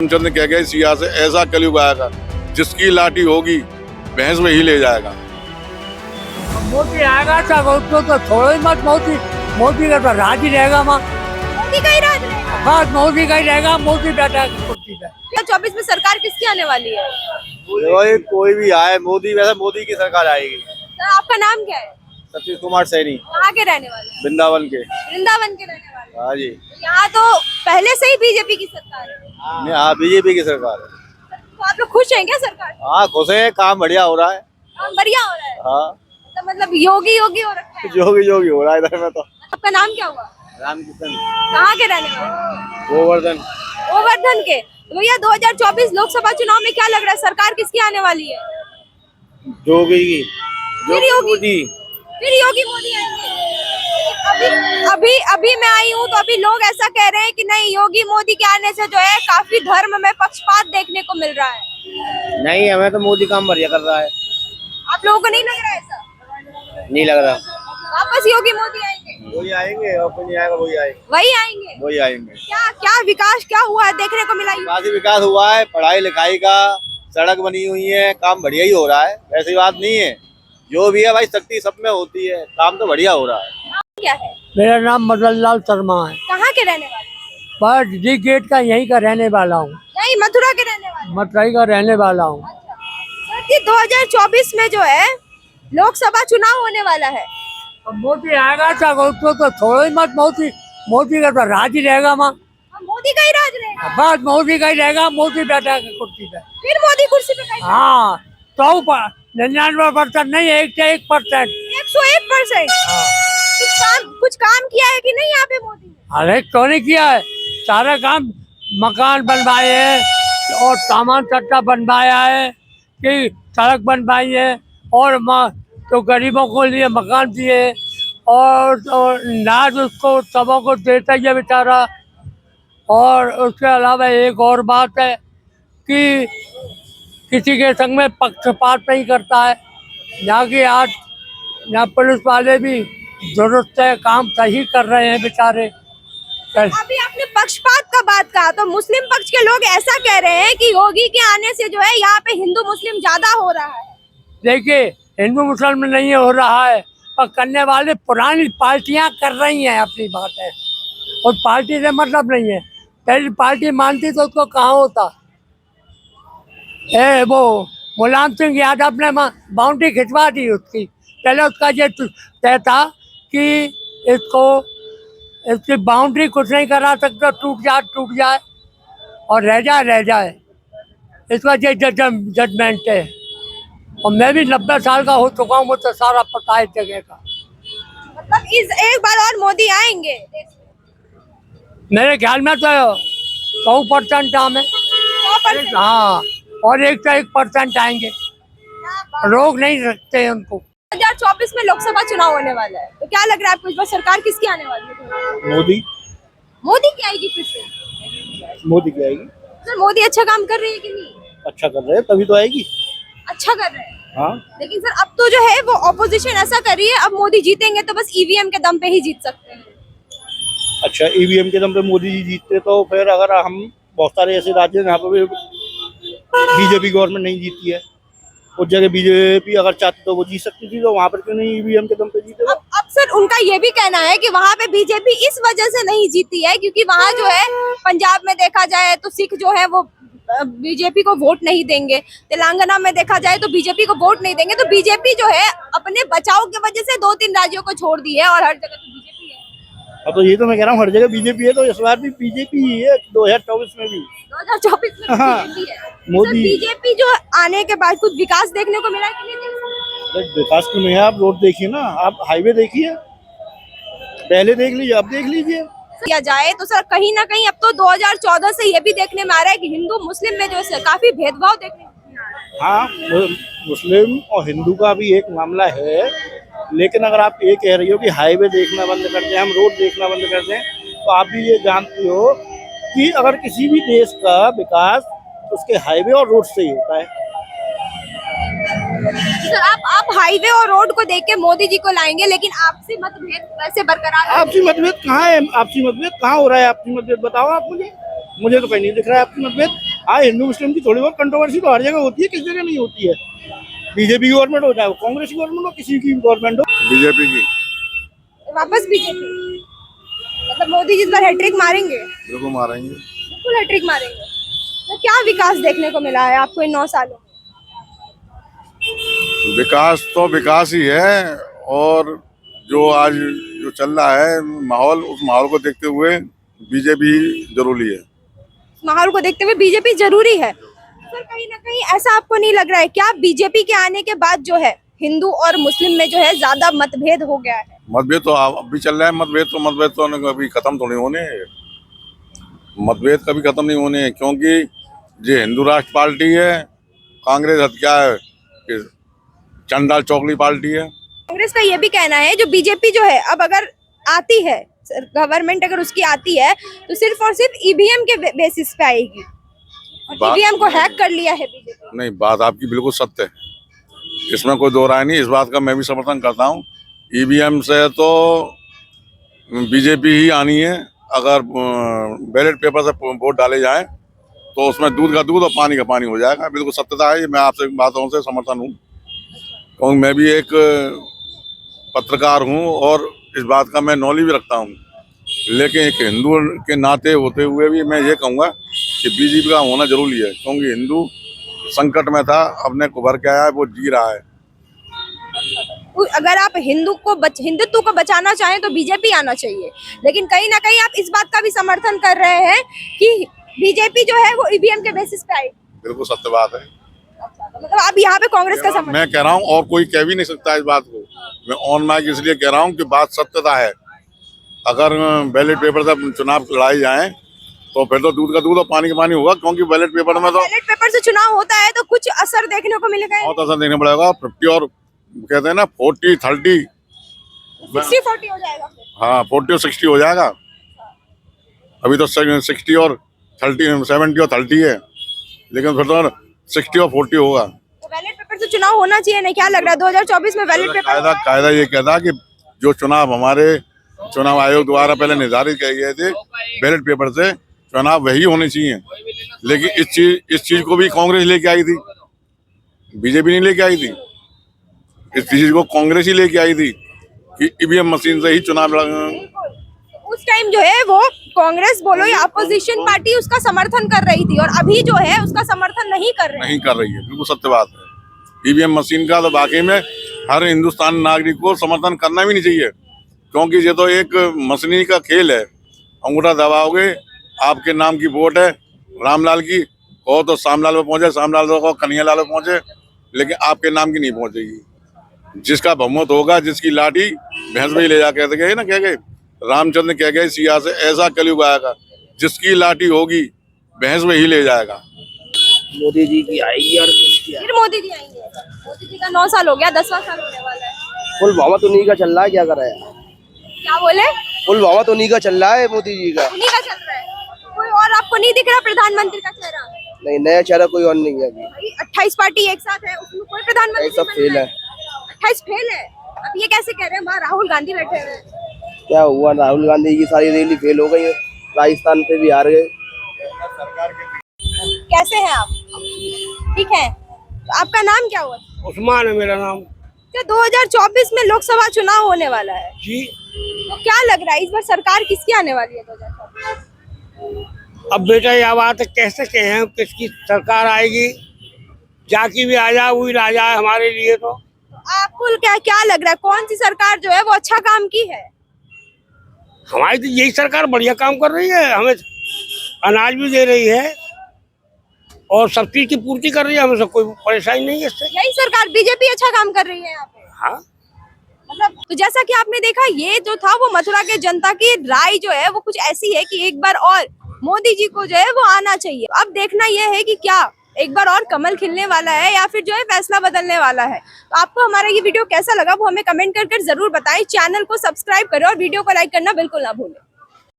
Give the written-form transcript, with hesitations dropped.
चंद कह गए सिया से ऐसा कलयुग आएगा जिसकी लाठी होगी भैंस में ही ले जाएगा। मोदी आएगा तो थोड़ा ही मत मोदी का तो राज ही रहेगा। माँ मोदी का ही राज रहेगा। बस मोदी का ही रहेगा। मोदी बैठा कुर्सी पे। 2024 में सरकार किसकी आने वाली है? कोई भी आए, मोदी वैसे मोदी की सरकार आएगी। सर आपका नाम क्या है? सतीश कुमार सैनी, कहाँ के रहने वाले हैं? वृंदावन के। वृंदावन के रहने वाले हैं। हाँ जी। यहाँ तो पहले से ही बीजेपी की सरकार है। हाँ, बीजेपी की सरकार है। तो आप लोग खुश हैं क्या सरकार से? हाँ खुश है, काम बढ़िया हो रहा है। काम बढ़िया हो रहा है। हाँ तो मतलब योगी हो रखा है। जो भी हो रहा है इधर में तो। आपका नाम क्या हुआ? रामकिशन कहाँ के रहने वाले? गोवर्धन। गोवर्धन के। तो भैया 2024 लोकसभा चुनाव में क्या लग रहा है, सरकार किसकी आने वाली है? जोगी की। फिर योगी मोदी आएंगे। अभी मैं आई हूँ तो अभी लोग ऐसा कह रहे हैं कि नहीं, योगी मोदी के आने से जो है काफी धर्म में पक्षपात देखने को मिल रहा है। नहीं, हमें तो मोदी काम बढ़िया कर रहा है। आप लोगों को नहीं लग रहा है ऐसा? नहीं लग रहा। वापस योगी मोदी आएंगे? वही आएंगे और कोई नहीं आएगा, वही आएंगे। वही आएंगे। क्या क्या विकास क्या हुआ है देखने को मिला? काफी विकास हुआ है, पढ़ाई लिखाई का, सड़क बनी हुई है, काम बढ़िया ही हो रहा है। ऐसी बात नहीं है, जो भी है भाई शक्ति सब में होती है, काम तो बढ़िया हो रहा है। क्या है? मेरा नाम मदन लाल शर्मा है। कहाँ के रहने वाले? बस जी गेट का यहीं का रहने वाला हूँ। नहीं, मथुरा के रहने वाले। मथुराई का रहने वाला हूँ। सर जी 2024 में जो है लोकसभा चुनाव होने वाला है। अब मोदी आएगा तो थोड़ा ही मत मोदी का तो राज ही रहेगा। माँ मोदी का ही राज रहेगा। बस मोदी का ही रहेगा। मोदी बैठा कुर्सी पे। फिर मोदी कुर्सी पे बैठे। हाँ 99% नहीं, 101%। 101%। कुछ काम किया है कि नहीं यहाँ पे मोदी ने? अरे क्यों नहीं किया है, सारा काम। मकान बनवाए हैं और सामान सट्टा बनवाया है कि सड़क बनवाई है और तो गरीबों को लिए मकान दिए और नाज उसको सबों को देता ही है बेचारा। और उसके अलावा एक और बात है कि किसी के संग में पक्षपात नहीं करता है। यहाँ की आज यहाँ पुलिस वाले भी दुरुस्त है, काम सही कर रहे हैं बेचारे। अभी आपने पक्षपात का बात कहा तो मुस्लिम पक्ष के लोग ऐसा कह रहे हैं कि योगी के आने से जो है यहाँ पे हिंदू मुस्लिम ज्यादा हो रहा है। देखिए हिंदू मुसलमान नहीं हो रहा है, और करने वाले पुरानी पार्टियां कर रही हैं अपनी बातें, और पार्टी से मतलब नहीं है। पहली पार्टी मानती तो उसको कहाँ होता। वो मुलायम सिंह यादव ने बाउंड्री खिंचवा दी उसकी। पहले उसका ये तय था कि इसकी बाउंड्री कुछ नहीं करा सकता, टूट जाए और रह जाए। इसका ये जजमेंट है। और मैं भी 90 साल का हो चुका हूँ, मुझे सारा पता है जगह का। मतलब इस एक बार और मोदी आएंगे? मेरे ख्याल में तो 100% दाम है। 100%? हाँ, और 1% आएंगे, रोक नहीं सकते उनको। 2024 में लोकसभा चुनाव होने वाला है तो क्या लग रहा है आपको, इस बार सरकार किसकी आने वाली है? मोदी की आएगी फिर से? मोदी की आएगी। सर मोदी अच्छा काम कर रही है कि नहीं? अच्छा कर रहे हैं तभी तो आएगी। अच्छा कर रहे हैं। हाँ लेकिन सर अब तो जो है वो ऑपोजिशन ऐसा कर रही है, अब मोदी जीतेंगे तो बस ईवीएम के दम पे ही जीत सकते हैं। अच्छा, ईवीएम के दम पे मोदी जी जीतते तो फिर अगर हम बहुत सारे ऐसे राज्य हैं जहाँ पे बीजेपी गवर्नमेंट नहीं जीती है, उस जगह बीजेपी अगर चाहती तो वो जीत सकती थी, तो वहाँ पर क्यों नहीं ईवीएम के दम पे जीते? अब सर उनका ये भी कहना है कि वहाँ पे बीजेपी इस वजह से नहीं जीती है क्योंकि वहाँ जो है पंजाब में देखा जाए तो सिख जो है वो बीजेपी को वोट नहीं देंगे, तेलंगाना में देखा जाए तो बीजेपी को वोट नहीं देंगे। तो बीजेपी जो है अपने बचाव की वजह से 2-3 राज्यों को छोड़ दी है और हर जगह तो बीजेपी है। अब तो ये तो मैं कह रहा हूँ हर जगह बीजेपी है, तो इस बार भी बीजेपी ही है। 2024 में भी 2024 में बीजेपी है। मोदी बीजेपी जो आने के बाद कुछ विकास देखने को मिला कि नहीं? विकास क्यों नहीं है? आप रोड देखिए ना, आप हाईवे देखिए, पहले देख लीजिए, अब देख लीजिए। किया जाए तो सर कहीं ना कहीं अब तो 2014 से ये भी देखने में आ रहा है कि हिंदू मुस्लिम में जो है काफी भेदभाव देखने को मिल रहा है। हाँ, मुस्लिम और हिंदू का भी एक मामला है, लेकिन अगर आप ये कह रही हो कि हाईवे देखना बंद कर दें, हम रोड देखना बंद कर दें, तो आप भी ये जानती हो कि अगर किसी भी देश का विकास उसके हाईवे और रोड से ही होता है। सर आप हाईवे और रोड को देख के मोदी जी को लाएंगे, लेकिन आपसी मतभेद वैसे बरकरार है? आपसी मतभेद कहाँ है? आपसी मतभेद कहाँ हो रहा है? आपसी मतभेद बताओ आप मुझे तो कहीं नहीं दिख रहा है आपसी मतभेद। हाँ, हिंदू मुस्लिम की थोड़ी बहुत कंट्रोवर्सी तो हर जगह होती है, किस जगह नहीं होती है। बीजेपी की गवर्नमेंट हो, चाहे कांग्रेस की गवर्नमेंट हो, किसी की गवर्नमेंट हो। बीजेपी की। वापस बीजेपी, मतलब मोदी जी इस बार हैट्रिक मारेंगे? बिल्कुल मारेंगे। बिल्कुल हैट्रिक मारेंगे। तो क्या विकास देखने को मिला है आपको इन 9 सालों में? विकास तो विकास ही है, और जो आज जो चल रहा है माहौल, उस माहौल को देखते हुए बीजेपी जरूरी है। माहौल को देखते हुए बीजेपी जरूरी है। सर कहीं ना कहीं ऐसा आपको नहीं लग रहा है क्या बीजेपी के आने के बाद जो है हिंदू और मुस्लिम में जो है ज्यादा मतभेद हो गया है? मतभेद तो अब भी चल रहा है। मतभेद तो कभी खत्म तो नहीं होने। मतभेद कभी खत्म नहीं होने, क्योंकि जो हिंदू राष्ट्र पार्टी है, कांग्रेस क्या है कि चंडाल चौकली पार्टी है। कांग्रेस का ये भी कहना है जो बीजेपी जो है अब अगर आती है, गवर्नमेंट अगर उसकी आती है तो सिर्फ और सिर्फ ईवीएम के बेसिस पे आएगी। ईवीएम को हैक कर लिया है बीजेपी। नहीं, बात आपकी बिल्कुल सत्य है, इसमें कोई दो राय नहीं। इस बात का मैं भी समर्थन करता हूँ। ईवीएम से तो बीजेपी ही आनी है। अगर बैलेट पेपर से वोट डाले जाएं तो उसमें दूध का दूध और पानी का पानी हो जाएगा। बिल्कुल सत्यता है, मैं आपसे बातों से समर्थन हूँ, क्योंकि मैं भी एक पत्रकार हूँ और इस बात का मैं नॉलेज भी रखता हूँ। लेकिन एक हिंदू के नाते होते हुए भी मैं ये कहूँगा कि बीजेपी का होना जरूरी है, क्योंकि हिंदू संकट में था, अपने को भर के आया है, वो जी रहा है। अगर आप हिंदुत्व को बचाना चाहें तो बीजेपी आना चाहिए, लेकिन कहीं ना कहीं आप इस बात का भी समर्थन कर रहे हैं कि बीजेपी जो है वो ईवीएम के बेसिस पे आएगी। बिल्कुल सत्य बात है। तो मतलब आप यहाँ पे कांग्रेस का समर्थन? मैं कह रहा हूँ, और कोई कह भी नहीं सकता इस बात को। मैं ऑन माइक इसलिए कह रहा हूँ कि बात सत्यता है। अगर बैलेट पेपर से चुनाव लड़ाई जाए तो फिर तो दूध का दूध और पानी का पानी होगा, क्योंकि बैलेट पेपर में तो बैलेट पेपर से चुनाव होता है तो कुछ असर देखने को मिलेगा। बहुत असर देखना पड़ेगा। 50 और कहते हैं ना 40-30, 60-40 हो जाएगा फिर। हाँ 40 और 60 हो जाएगा। अभी तो 60 और 30, 70 और 30 है, लेकिन फिर तो 60 और 40 होगा। तो बैलेट पेपर से चुनाव होना चाहिए ना? क्या लग रहा है 2024 में बैलेट पेपर? कायदा ये कहता कि जो चुनाव हमारे चुनाव आयोग द्वारा पहले निर्धारित किए गए थे, बैलेट पेपर से चुनाव वही होने चाहिए। लेकिन इस चीज को भी कांग्रेस लेके आई थी, बीजेपी नहीं लेके आई थी। इस चीज को कांग्रेस ही लेके आई थी कि ईवीएम मशीन से ही चुनाव उस टाइम जो है वो कांग्रेस बोलो या अपोजिशन पार्टी उसका समर्थन कर रही थी, और अभी जो है उसका समर्थन नहीं कर रही है। बिल्कुल सत्य बात है। ईवीएम मशीन का तो वाकई में हर हिंदुस्तान नागरिक को समर्थन करना भी नहीं चाहिए, क्योंकि ये तो एक मशीनी का खेल है। अंगूठा दबाओगे, आपके नाम की वोट है, रामलाल की कहो तो सामलाल में पहुंचे, सामलाल को कन्हैया लाल में पहुंचे, लेकिन आपके नाम की नहीं पहुंचेगी। जिसका बहुमत होगा, जिसकी लाठी भैंस में ही ले जा कहते गए ना, कह गए रामचंद्र कह गए सिया से, ऐसा कलयुग आएगा जिसकी लाठी होगी भैंस में ही ले जाएगा। मोदी जी की आएगी और फिर मोदी जी आएंगे। मोदी जी का 9 साल हो गया, 10वां साल होने वाला है। पुलवामा तो उन्हीं का चल रहा है, क्या कर रहा है? क्या बोले? पुलवामा तो उन्हीं का चल रहा है, मोदी जी का। उन्हीं का चल रहा है। कोई और आपको नहीं दिख रहा प्रधानमंत्री का चेहरा? नहीं, नया चेहरा कोई और नहीं है अभी। 28 पार्टी एक साथ है, उसमें कोई प्रधानमंत्री सब फेल है। 28 फेल है। अब ये कैसे कह रहे हैं? वहाँ राहुल गांधी बैठे हुए हैं। क्या हुआ? राहुल गांधी की सारी रैली फेल हो गई है, राजस्थान पे भी हार गए। कैसे हैं आप? ठीक है। तो आपका नाम क्या हुआ? उस्मान है मेरा नाम। क्या 2024 में लोकसभा चुनाव होने वाला है जी। तो क्या लग रहा है इस बार सरकार किसकी आने वाली है 2024? अब बेटा ये बात कैसे कहें किसकी सरकार आएगी? जाकी भी आ जाए, वही राजा है हमारे लिए। तो आपको क्या लग रहा है कौन सी सरकार जो है वो अच्छा काम की है? हमारी तो यही सरकार बढ़िया काम कर रही है, हमें अनाज भी दे रही है और सब चीज की पूर्ति कर रही है, हमें सब कोई परेशानी नहीं है इससे। यही सरकार बीजेपी अच्छा काम कर रही है यहाँ पे। हाँ, मतलब तो जैसा कि आपने देखा, ये जो था वो मथुरा के जनता की राय जो है वो कुछ ऐसी है कि एक बार और मोदी जी को जो है वो आना चाहिए। अब देखना यह है कि क्या एक बार और कमल खिलने वाला है या फिर जो है फैसला बदलने वाला है। तो आपको हमारा ये वीडियो कैसा लगा वो हमें कमेंट कर जरूर बताएं। चैनल को सब्सक्राइब करें और वीडियो को लाइक करना बिल्कुल ना भूलें।